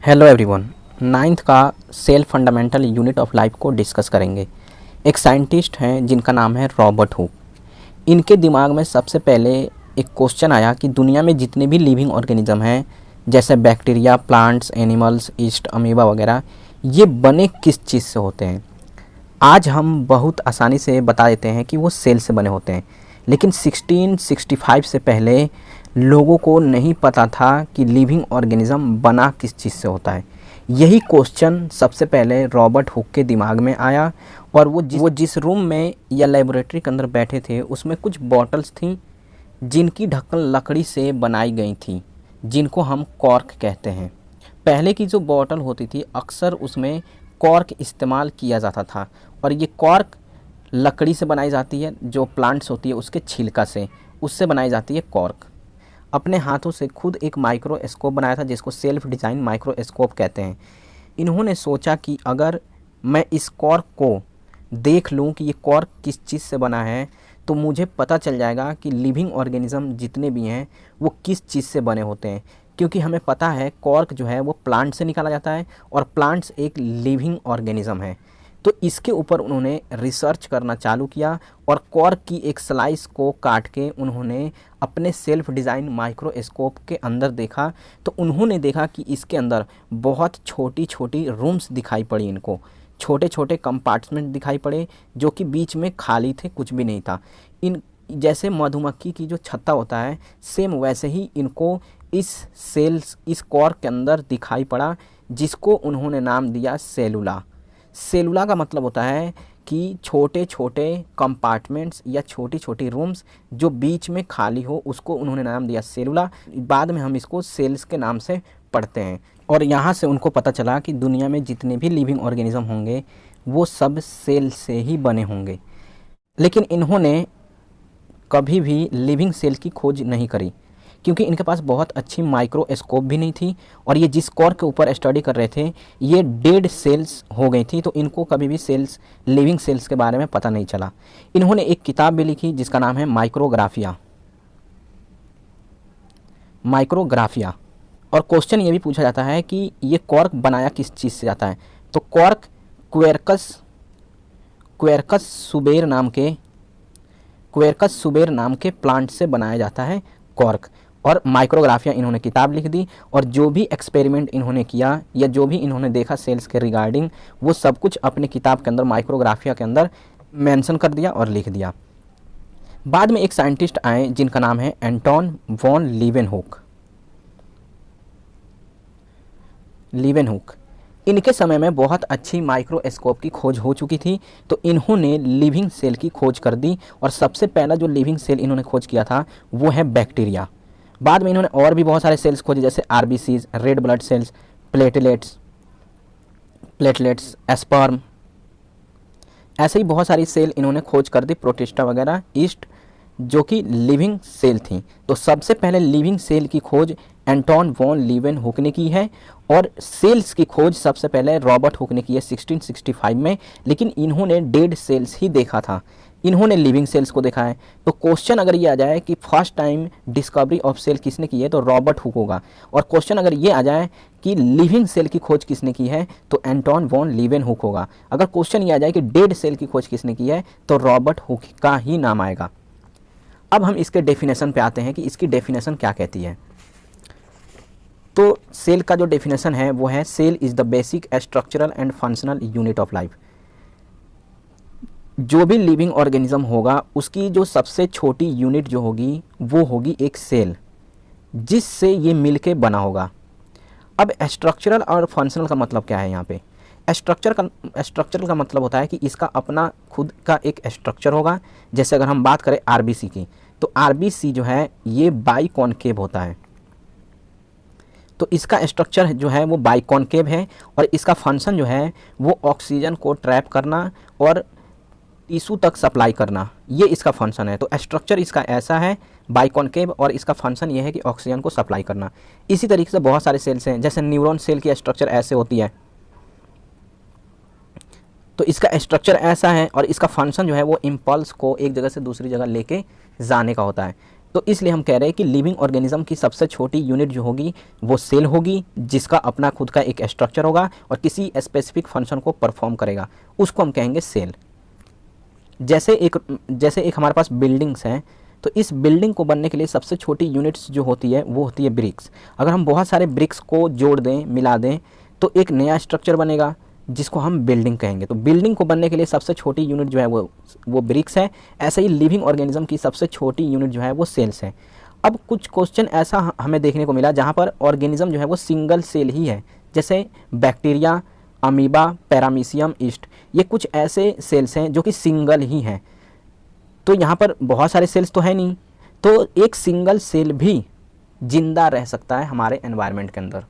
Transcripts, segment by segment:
Hello everyone. Ninth का cell fundamental unit of life को discuss करेंगे। एक साइंटिस्ट हैं जिनका नाम है रॉबर्ट हुक। इनके दिमाग में सबसे पहले एक क्वेश्चन आया कि दुनिया में जितने भी लिविंग ऑर्गेनिज्म हैं जैसे bacteria, plants, animals, east, amoeba वगैरह, ये बने किस चीज़ से होते हैं। आज हम बहुत आसानी से बता देते हैं कि वो सेल से बने होते हैं, लेकिन 1665 से पहले लोगों को नहीं पता था कि लिविंग ऑर्गेनिज्म बना किस चीज़ से होता है। यही क्वेश्चन सबसे पहले रॉबर्ट हुक के दिमाग में आया और वो जिस रूम में या लेबोरेटरी के अंदर बैठे थे उसमें कुछ बॉटल्स थीं जिनकी ढक्कन लकड़ी से बनाई गई थी, जिनको हम कॉर्क कहते हैं। पहले की जो बॉटल होती थी अक्सर उसमें कॉर्क इस्तेमाल किया जाता था और ये कॉर्क लकड़ी से बनाई जाती है, जो प्लांट्स होती है उसके छिलका से, उससे बनाई जाती है कॉर्क। अपने हाथों से खुद एक माइक्रोस्कोप बनाया था जिसको सेल्फ डिज़ाइन माइक्रोस्कोप कहते हैं। इन्होंने सोचा कि अगर मैं इस कॉर्क को देख लूं कि ये कॉर्क किस चीज़ से बना है तो मुझे पता चल जाएगा कि लिविंग ऑर्गेनिज्म जितने भी हैं वो किस चीज़ से बने होते हैं, क्योंकि हमें पता है कॉर्क जो है वो प्लांट से निकाला जाता है और प्लांट्स एक लिविंग ऑर्गेनिज्म है। तो इसके ऊपर उन्होंने रिसर्च करना चालू किया और कॉर्क की एक स्लाइस को काट के उन्होंने अपने सेल्फ डिज़ाइन माइक्रोस्कोप के अंदर देखा। तो उन्होंने देखा कि इसके अंदर बहुत छोटी छोटी रूम्स दिखाई पड़ी, इनको छोटे छोटे कंपार्टमेंट दिखाई पड़े जो कि बीच में खाली थे, कुछ भी नहीं था। इन जैसे मधुमक्खी की जो छत्ता होता है सेम वैसे ही इनको इस कॉर्क के अंदर दिखाई पड़ा, जिसको उन्होंने नाम दिया सेलुला। सेलुला का मतलब होता है कि छोटे छोटे कंपार्टमेंट्स या छोटी छोटी रूम्स जो बीच में खाली हो, उसको उन्होंने नाम दिया सेलुला। बाद में हम इसको सेल्स के नाम से पढ़ते हैं। और यहाँ से उनको पता चला कि दुनिया में जितने भी लिविंग ऑर्गेनिज्म होंगे वो सब सेल से ही बने होंगे। लेकिन इन्होंने कभी भी लिविंग सेल की खोज नहीं करी, क्योंकि इनके पास बहुत अच्छी माइक्रोस्कोप भी नहीं थी और ये जिस कॉर्क के ऊपर स्टडी कर रहे थे ये डेड सेल्स हो गई थी, तो इनको कभी भी लिविंग सेल्स के बारे में पता नहीं चला। इन्होंने एक किताब भी लिखी जिसका नाम है माइक्रोग्राफिया। और क्वेश्चन ये भी पूछा जाता है कि ये कॉर्क बनाया किस चीज़ से जाता है, तो कॉर्क क्वेरकस सुबेर नाम के प्लांट से बनाया जाता है कॉर्क। और माइक्रोग्राफिया इन्होंने किताब लिख दी और जो भी एक्सपेरिमेंट इन्होंने किया या जो भी इन्होंने देखा सेल्स के रिगार्डिंग वो सब कुछ अपनी किताब के अंदर माइक्रोग्राफिया के अंदर मेंशन कर दिया और लिख दिया। बाद में एक साइंटिस्ट आए जिनका नाम है एंटोन वॉन लीवेनहुक। इनके समय में बहुत अच्छी माइक्रोस्कोप की खोज हो चुकी थी, तो इन्होंने लिविंग सेल की खोज कर दी और सबसे पहला जो लिविंग सेल इन्होंने खोज किया था वो है बैक्टीरिया। बाद में इन्होंने और भी बहुत सारे सेल्स खोजे जैसे RBCs, red blood cells, platelets, sperm, ऐसे ही बहुत सारी सेल इन्होंने खोज कर दी, प्रोटिस्टा वगैरह, ईस्ट, जो कि लिविंग सेल थी। तो सबसे पहले लिविंग सेल की खोज एंटोन वॉन लीवेनहुक ने की है और सेल्स की खोज सबसे पहले रॉबर्ट हुक ने की है 1665 में, लेकिन इन्होंने डेड सेल्स ही देखा था, इन्होंने लिविंग सेल्स को देखा है। तो क्वेश्चन अगर ये आ जाए कि first time discovery of cell किसने की है तो रॉबर्ट हुक होगा, और क्वेश्चन अगर ये आ जाए कि लिविंग सेल की खोज किसने की है तो एंटोन वॉन लीवेनहुक होगा। अगर क्वेश्चन ये आ जाए कि डेड सेल की खोज किसने की है तो रॉबर्ट हुक का ही नाम आएगा। अब हम इसके डेफिनेशन पे आते हैं कि इसकी डेफिनेशन क्या कहती है। तो सेल का जो डेफिनेशन है वो है cell is the basic structural and functional unit of life. जो भी लिविंग ऑर्गेनिज्म होगा उसकी जो सबसे छोटी यूनिट जो होगी वो होगी एक सेल, जिससे ये मिलके बना होगा। अब स्ट्रक्चरल और फंक्शनल का मतलब क्या है यहाँ पे। स्ट्रक्चरल का मतलब होता है कि इसका अपना खुद का एक स्ट्रक्चर होगा। जैसे अगर हम बात करें आरबीसी की, तो आरबीसी जो है ये बाइकॉनकेव होता है, तो इसका स्ट्रक्चर जो है वो बाइकॉनकेव है और इसका फंक्शन जो है वो ऑक्सीजन को ट्रैप करना और टिश्यू तक सप्लाई करना, ये इसका फंक्शन है। तो स्ट्रक्चर इसका ऐसा है बाइकॉनकेव और इसका फंक्शन ये है कि ऑक्सीजन को सप्लाई करना। इसी तरीके से बहुत सारे सेल्स हैं, जैसे न्यूरॉन सेल की स्ट्रक्चर ऐसे होती है, तो इसका स्ट्रक्चर ऐसा है और इसका फंक्शन जो है वो इम्पल्स को एक जगह से दूसरी जगह लेके जाने का होता है। तो इसलिए हम कह रहे हैं कि लिविंग ऑर्गेनिज्म की सबसे छोटी यूनिट जो होगी वो सेल होगी, जिसका अपना खुद का एक स्ट्रक्चर होगा और किसी स्पेसिफिक फंक्शन को परफॉर्म करेगा, उसको हम कहेंगे सेल। जैसे एक हमारे पास बिल्डिंग्स हैं, तो इस बिल्डिंग को बनने के लिए सबसे छोटी यूनिट्स जो होती है वो होती है ब्रिक्स। अगर हम बहुत सारे ब्रिक्स को जोड़ दें, मिला दें, तो एक नया स्ट्रक्चर बनेगा जिसको हम बिल्डिंग कहेंगे। तो बिल्डिंग को बनने के लिए सबसे छोटी यूनिट जो है वो ब्रिक्स है। ऐसे ही लिविंग ऑर्गेनिज्म की सबसे छोटी यूनिट जो है वो सेल्स है। अब कुछ क्वेश्चन ऐसा हमें देखने को मिला जहाँ पर ऑर्गेनिज्म जो है वो सिंगल सेल ही है, जैसे बैक्टीरिया, अमीबा, पैरामीशियम, ईस्ट, ये कुछ ऐसे सेल्स हैं जो कि सिंगल ही हैं। तो यहाँ पर बहुत सारे सेल्स तो है नहीं, तो एक सिंगल सेल भी जिंदा रह सकता है हमारे एनवायरनमेंट के अंदर।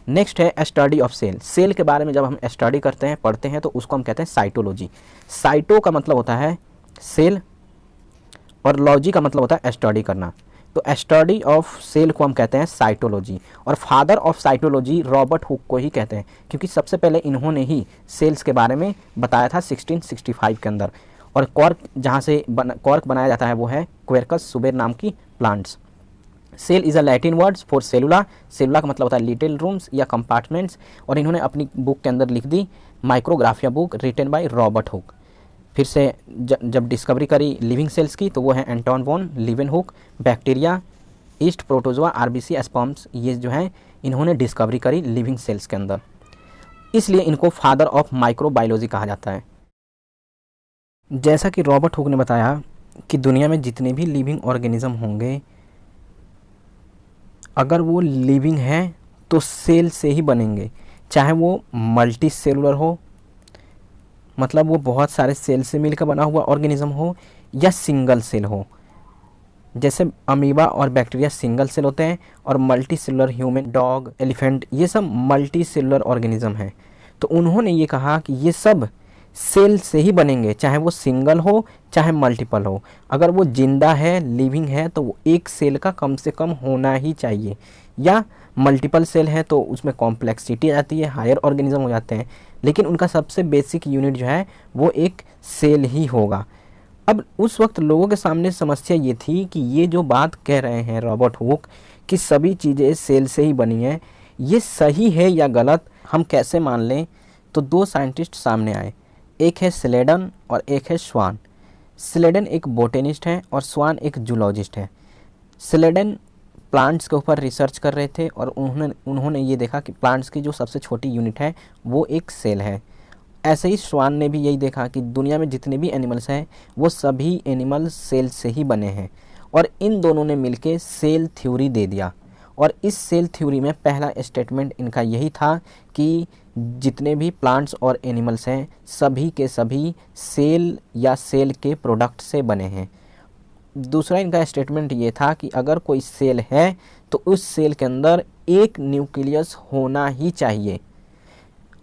नेक्स्ट है स्टडी ऑफ सेल। सेल के बारे में जब हम स्टडी करते हैं, पढ़ते हैं, तो उसको हम कहते हैं साइटोलॉजी। साइटो का मतलब होता है सेल और लॉजी का मतलब होता है स्टडी करना। तो स्टडी ऑफ सेल को हम कहते हैं साइटोलॉजी। और father of cytology Robert Hooke को ही कहते हैं, क्योंकि सबसे पहले इन्होंने ही सेल्स के बारे में बताया था 1665 के अंदर। और कॉर्क जहाँ से कॉर्क बनाया जाता है वो है क्वेरकस सुबेर नाम की plants. Cell is a Latin words for cellula. Cellula का मतलब होता है लिटिल रूम्स या कंपार्टमेंट्स। और इन्होंने अपनी बुक के अंदर लिख दी Micrographia book written by Robert Hooke. फिर से जब डिस्कवरी करी लिविंग सेल्स की, तो वो है Anton von Leeuwenhoek. Bacteria, yeast, protozoa, RBC, sperms, ये जो है इन्होंने डिस्कवरी करी लिविंग सेल्स के अंदर, इसलिए इनको फादर ऑफ माइक्रोबायोलॉजी कहा जाता है। जैसा कि रॉबर्ट हुक ने बताया कि दुनिया में जितने भी लिविंग ऑर्गेनिज्म होंगे, अगर वो लिविंग हैं तो सेल से ही बनेंगे, चाहे वो मल्टी सेलुलर हो, मतलब वो बहुत सारे सेल से मिलकर बना हुआ ऑर्गेनिज्म हो, या सिंगल सेल हो। जैसे अमीबा और बैक्टीरिया सिंगल सेल होते हैं, और multi cellular human, dog, elephant, ये सब मल्टी सेलुलर ऑर्गेनिज्म हैं। तो उन्होंने ये कहा कि ये सब सेल से ही बनेंगे, चाहे वो सिंगल हो चाहे मल्टीपल हो। अगर वो जिंदा है, लिविंग है, तो वो एक सेल का कम से कम होना ही चाहिए, या मल्टीपल सेल है तो उसमें कॉम्प्लेक्सिटी आ जाती है, हायर ऑर्गेनिज्म हो जाते हैं, लेकिन उनका सबसे बेसिक यूनिट जो है वो एक सेल ही होगा। अब उस वक्त लोगों के सामने समस्या ये थी कि ये जो बात कह रहे हैं रॉबर्ट हुक कि सभी चीज़ें सेल से ही बनी हैं, ये सही है या गलत, हम कैसे मान लें। तो दो साइंटिस्ट सामने आए, एक है स्लेडन और एक है स्वान। स्लेडन एक बोटेनिस्ट है और स्वान एक जूलॉजिस्ट है। स्लेडन प्लांट्स के ऊपर रिसर्च कर रहे थे और उन्होंने ये देखा कि प्लांट्स की जो सबसे छोटी यूनिट है वो एक सेल है। ऐसे ही स्वान ने भी यही देखा कि दुनिया में जितने भी एनिमल्स हैं वो सभी एनिमल सेल से ही बने हैं, और इन दोनों ने मिलके सेल थ्योरी दे दिया। और इस सेल थ्योरी में पहला स्टेटमेंट इनका यही था कि जितने भी प्लांट्स और एनिमल्स हैं सभी के सभी सेल या सेल के प्रोडक्ट से बने हैं। दूसरा इनका स्टेटमेंट ये था कि अगर कोई सेल है तो उस सेल के अंदर एक न्यूक्लियस होना ही चाहिए।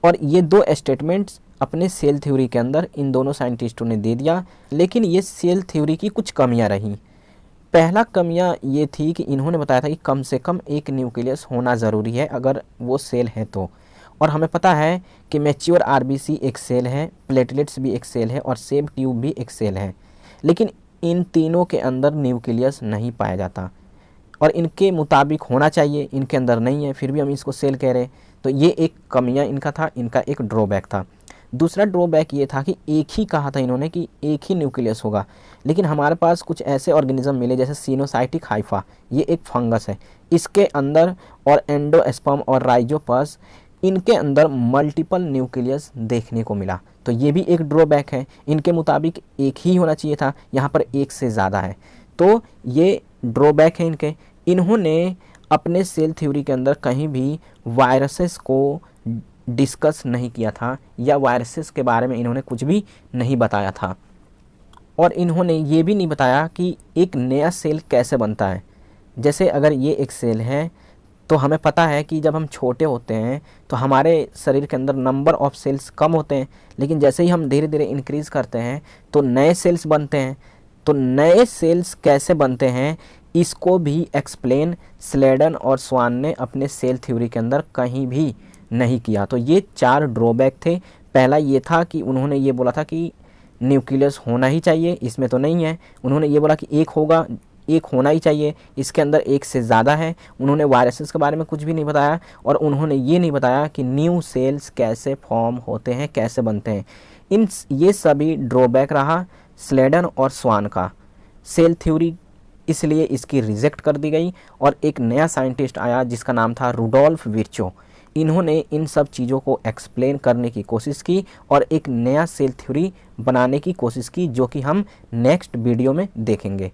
और ये दो स्टेटमेंट्स अपने सेल थ्योरी के अंदर इन दोनों साइंटिस्टों ने दे दिया, लेकिन ये सेल थ्योरी की कुछ कमियां रहीं। पहला कमियां ये थी कि इन्होंने बताया था कि कम से कम एक न्यूक्लियस होना ज़रूरी है अगर वो सेल है तो। और हमें पता है कि मैच्योर आरबीसी एक सेल है, प्लेटलेट्स भी एक सेल है और सेब ट्यूब भी एक सेल है, लेकिन इन तीनों के अंदर न्यूक्लियस नहीं पाया जाता और इनके मुताबिक होना चाहिए, इनके अंदर नहीं है, फिर भी हम इसको सेल कह रहे। तो ये एक कमियां इनका था, इनका एक ड्रॉबैक था। दूसरा ड्रॉबैक ये था कि एक ही कहा था इन्होंने कि एक ही न्यूक्लियस होगा, लेकिन हमारे पास कुछ ऐसे ऑर्गेनिज्म मिले जैसे सिनोसाइटिक हाइफा, ये एक फंगस है, इसके अंदर और एंडोस्पर्म और राइजोपस, इनके अंदर मल्टीपल न्यूक्लियस देखने को मिला। तो ये भी एक ड्रॉबैक है, इनके मुताबिक एक ही होना चाहिए था, यहाँ पर एक से ज़्यादा है, तो ये ड्रॉबैक है इनके। इन्होंने अपने सेल थ्योरी के अंदर कहीं भी वायरसेस को डिस्कस नहीं किया था या वायरसेस के बारे में इन्होंने कुछ भी नहीं बताया था। और इन्होंने ये भी नहीं बताया कि एक नया सेल कैसे बनता है। जैसे अगर ये एक सेल है तो हमें पता है कि जब हम छोटे होते हैं तो हमारे शरीर के अंदर नंबर ऑफ़ सेल्स कम होते हैं, लेकिन जैसे ही हम धीरे धीरे इंक्रीज़ करते हैं तो नए सेल्स बनते हैं। तो नए सेल्स कैसे बनते हैं इसको भी एक्सप्लेन स्लेडन और स्वान ने अपने सेल थ्योरी के अंदर कहीं भी नहीं किया। तो ये चार ड्रॉबैक थे। पहला ये था कि उन्होंने ये बोला था कि न्यूक्लियस होना ही चाहिए, इसमें तो नहीं है। उन्होंने ये बोला कि एक होना ही चाहिए, इसके अंदर एक से ज़्यादा है। उन्होंने वायरसेस के बारे में कुछ भी नहीं बताया, और उन्होंने ये नहीं बताया कि न्यू सेल्स कैसे फॉर्म होते हैं, कैसे बनते हैं। ये सभी ड्रॉबैक रहा स्लेडन और स्वान का। सेल थ्योरी इसलिए इसकी रिजेक्ट कर दी गई, और एक नया साइंटिस्ट आया जिसका नाम था रुडोल्फ विर्चो। इन्होंने इन सब चीज़ों को एक्सप्लेन करने की कोशिश की और एक नया सेल थ्योरी बनाने की कोशिश की, जो कि हम नेक्स्ट वीडियो में देखेंगे।